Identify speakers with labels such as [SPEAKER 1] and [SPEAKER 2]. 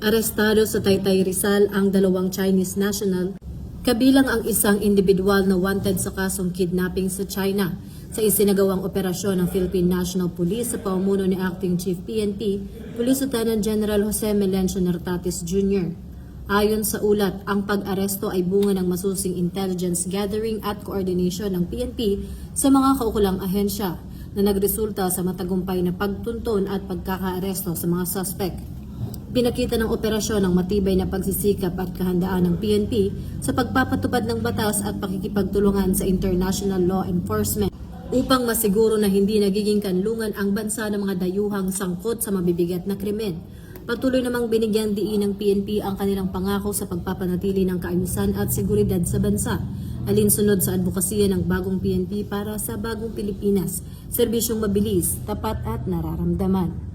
[SPEAKER 1] Arestado sa Taytay Rizal ang dalawang Chinese national, kabilang ang isang individual na wanted sa kasong kidnapping sa China sa isinagawang operasyon ng Philippine National Police sa pamumuno ni Acting Chief PNP, Police Lieutenant General Jose Melencio Nartatis Jr. Ayon sa ulat, ang pag-aresto ay bunga ng masusing intelligence gathering at coordination ng PNP sa mga kaukulang ahensya na nagresulta sa matagumpay na pagtunton at pagkakaaresto sa mga suspect. Pinakita ng operasyon ang matibay na pagsisikap at kahandaan ng PNP sa pagpapatupad ng batas at pakikipagtulungan sa international law enforcement upang masiguro na hindi nagiging kanlungan ang bansa ng mga dayuhang sangkot sa mabibigat na krimen. Patuloy namang binigyan diin ng PNP ang kanilang pangako sa pagpapanatili ng kaayusan at seguridad sa bansa, alinsunod sa advokasya ng bagong PNP para sa bagong Pilipinas, serbisyong mabilis, tapat at nararamdaman.